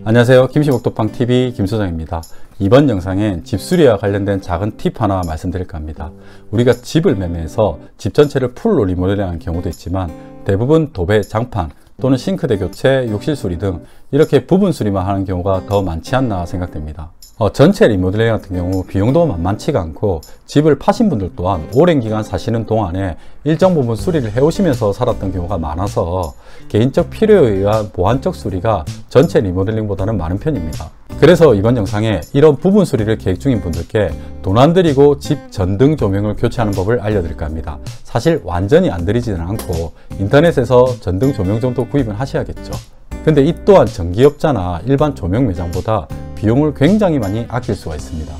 안녕하세요. 김씨복도방TV 김소장입니다. 이번 영상엔 집수리와 관련된 작은 팁 하나 말씀드릴까 합니다. 우리가 집을 매매해서 집 전체를 풀로 리모델링하는 경우도 있지만 대부분 도배, 장판 또는 싱크대 교체, 욕실 수리 등 이렇게 부분 수리만 하는 경우가 더 많지 않나 생각됩니다. 전체 리모델링 같은 경우 비용도 만만치가 않고 집을 파신 분들 또한 오랜 기간 사시는 동안에 일정 부분 수리를 해오시면서 살았던 경우가 많아서 개인적 필요에 의한 보완적 수리가 전체 리모델링보다는 많은 편입니다. 그래서 이번 영상에 이런 부분 수리를 계획 중인 분들께 돈 안 들이고 집 전등 조명을 교체하는 법을 알려드릴까 합니다. 사실 완전히 안 들이지는 않고 인터넷에서 전등 조명 정도 구입은 하셔야겠죠. 근데 이 또한 전기업자나 일반 조명 매장보다 비용을 굉장히 많이 아낄 수가 있습니다.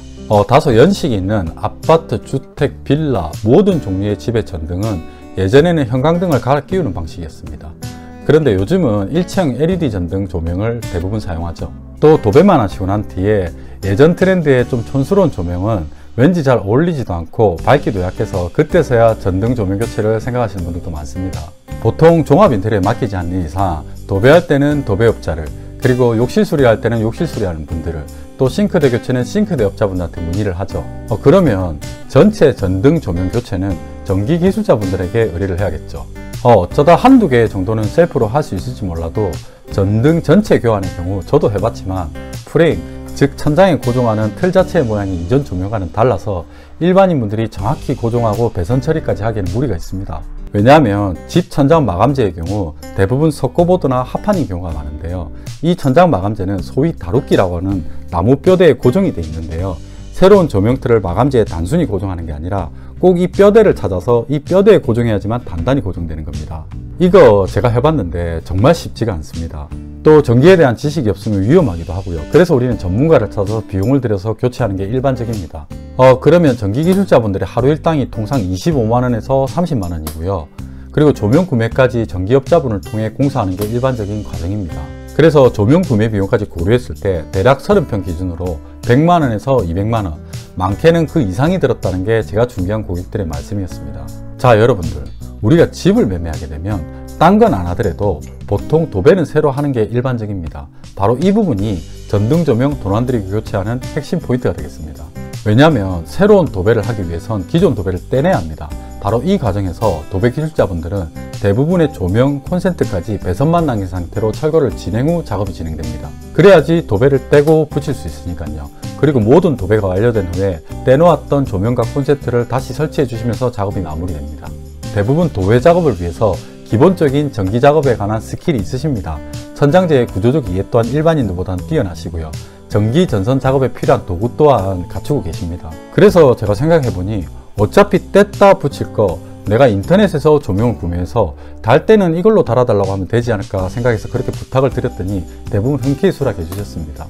다소 연식이 있는 아파트, 주택, 빌라 모든 종류의 집의 전등은 예전에는 형광등을 갈아 끼우는 방식이었습니다. 그런데 요즘은 일체형 LED 전등 조명을 대부분 사용하죠. 또 도배만 하시고 난 뒤에 예전 트렌드의 좀 촌스러운 조명은 왠지 잘 어울리지도 않고 밝기도 약해서 그때서야 전등 조명 교체를 생각하시는 분들도 많습니다. 보통 종합 인테리어에 맡기지 않는 이상 도배할 때는 도배업자를, 그리고 욕실 수리할 때는 욕실 수리하는 분들을, 또 싱크대 교체는 싱크대 업자분들한테 문의를 하죠. 그러면 전체 전등 조명 교체는 전기 기술자분들에게 의뢰를 해야겠죠. 어쩌다 한두 개 정도는 셀프로 할 수 있을지 몰라도 전등 전체 교환의 경우 저도 해봤지만 프레임, 즉 천장에 고정하는 틀 자체의 모양이 이전 조명과는 달라서 일반인분들이 정확히 고정하고 배선 처리까지 하기에는 무리가 있습니다. 왜냐하면 집 천장 마감재의 경우 대부분 석고보드나 합판인 경우가 많은데요. 이 천장 마감재는 소위 다루기라고 하는 나무 뼈대에 고정이 되어 있는데요. 새로운 조명틀을 마감재에 단순히 고정하는 게 아니라 꼭 이 뼈대를 찾아서 이 뼈대에 고정해야지만 단단히 고정되는 겁니다. 이거 제가 해봤는데 정말 쉽지가 않습니다. 또 전기에 대한 지식이 없으면 위험하기도 하고요. 그래서 우리는 전문가를 찾아서 비용을 들여서 교체하는 게 일반적입니다. 그러면 전기기술자분들의 하루 일당이 통상 25만원에서 30만원이고요. 그리고 조명 구매까지 전기업자분을 통해 공사하는 게 일반적인 과정입니다. 그래서 조명 구매 비용까지 고려했을 때 대략 30평 기준으로 100만원에서 200만원, 많게는 그 이상이 들었다는 게 제가 준비한 고객들의 말씀이었습니다. 자, 여러분들, 우리가 집을 매매하게 되면 딴 건 안 하더라도 보통 도배는 새로 하는 게 일반적입니다. 바로 이 부분이 전등 조명 돈 안 들이고 교체하는 핵심 포인트가 되겠습니다. 왜냐하면 새로운 도배를 하기 위해선 기존 도배를 떼내야 합니다. 바로 이 과정에서 도배 기술자분들은 대부분의 조명, 콘센트까지 배선만 남긴 상태로 철거를 진행 후 작업이 진행됩니다. 그래야지 도배를 떼고 붙일 수 있으니까요. 그리고 모든 도배가 완료된 후에 떼놓았던 조명과 콘센트를 다시 설치해 주시면서 작업이 마무리됩니다. 대부분 도배 작업을 위해서 기본적인 전기 작업에 관한 스킬이 있으십니다. 천장재의 구조적 이해 또한 일반인들보다는 뛰어나시고요. 전기 전선 작업에 필요한 도구 또한 갖추고 계십니다. 그래서 제가 생각해보니 어차피 뗐다 붙일 거 내가 인터넷에서 조명을 구매해서 달 때는 이걸로 달아달라고 하면 되지 않을까 생각해서 그렇게 부탁을 드렸더니 대부분 흔쾌히 수락해 주셨습니다.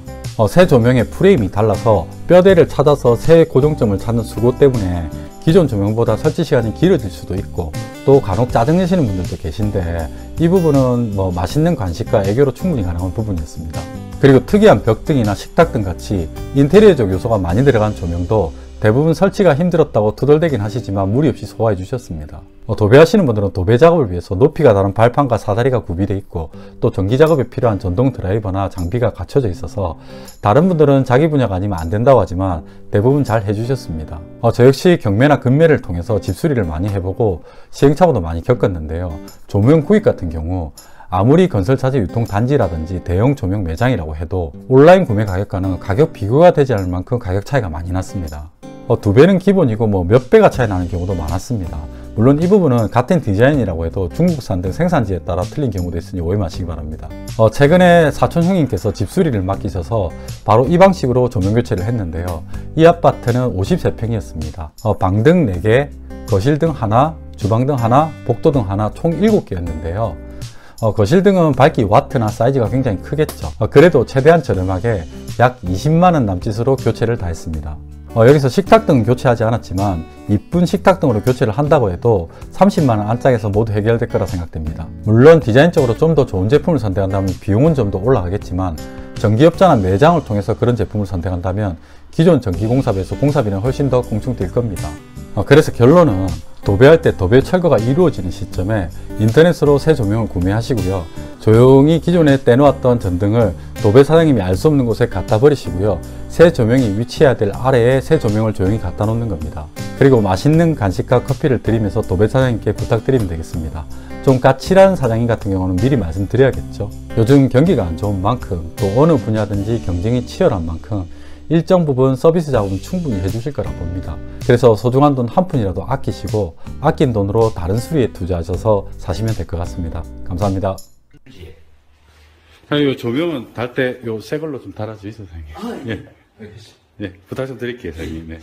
새 조명의 프레임이 달라서 뼈대를 찾아서 새 고정점을 찾는 수고 때문에 기존 조명보다 설치 시간이 길어질 수도 있고, 또 간혹 짜증내시는 분들도 계신데 이 부분은 맛있는 간식과 애교로 충분히 가능한 부분이었습니다. 그리고 특이한 벽등이나 식탁등 같이 인테리어적 요소가 많이 들어간 조명도 대부분 설치가 힘들었다고 투덜대긴 하시지만 무리 없이 소화해 주셨습니다. 도배하시는 분들은 도배 작업을 위해서 높이가 다른 발판과 사다리가 구비되어 있고, 또 전기 작업에 필요한 전동 드라이버나 장비가 갖춰져 있어서 다른 분들은 자기 분야가 아니면 안 된다고 하지만 대부분 잘 해주셨습니다. 저 역시 경매나 금매를 통해서 집수리를 많이 해보고 시행착오도 많이 겪었는데요. 조명 구입 같은 경우 아무리 건설자재 유통단지라든지 대형 조명 매장이라고 해도 온라인 구매 가격과는 가격 비교가 되지 않을 만큼 가격 차이가 많이 났습니다. 2배는 기본이고 몇 배가 차이 나는 경우도 많았습니다. 물론 이 부분은 같은 디자인이라고 해도 중국산 등 생산지에 따라 틀린 경우도 있으니 오해 마시기 바랍니다. 최근에 사촌 형님께서 집수리를 맡기셔서 바로 이 방식으로 조명 교체를 했는데요. 이 아파트는 53평이었습니다. 방등 4개, 거실등 하나, 주방등 하나, 복도등 하나 총 7개였는데요. 거실등은 밝기 와트나 사이즈가 굉장히 크겠죠. 그래도 최대한 저렴하게 약 20만원 남짓으로 교체를 다 했습니다. 여기서 식탁등 교체하지 않았지만 이쁜 식탁등으로 교체를 한다고 해도 30만원 안짝에서 모두 해결될 거라 생각됩니다. 물론 디자인적으로 좀 더 좋은 제품을 선택한다면 비용은 좀 더 올라가겠지만 전기업자나 매장을 통해서 그런 제품을 선택한다면 기존 전기공사비에서 공사비는 훨씬 더 공충될 겁니다. 그래서 결론은 도배할 때 도배 철거가 이루어지는 시점에 인터넷으로 새 조명을 구매하시고요. 조용히 기존에 떼놓았던 전등을 도배 사장님이 알 수 없는 곳에 갖다 버리시고요. 새 조명이 위치해야 될 아래에 새 조명을 조용히 갖다 놓는 겁니다. 그리고 맛있는 간식과 커피를 드리면서 도배 사장님께 부탁드리면 되겠습니다. 좀 까칠한 사장님 같은 경우는 미리 말씀드려야겠죠. 요즘 경기가 안 좋은 만큼 또 어느 분야든지 경쟁이 치열한 만큼 일정 부분 서비스 작업은 충분히 해주실 거라 봅니다. 그래서 소중한 돈 한 푼이라도 아끼시고 아낀 돈으로 다른 수리에 투자하셔서 사시면 될 것 같습니다. 감사합니다. 사장님, 요 조명은 달 때 요 새 걸로 좀 달아주세요, 사장님. 아, 예. 예. 예, 부탁 좀 드릴게요, 사장님. 네.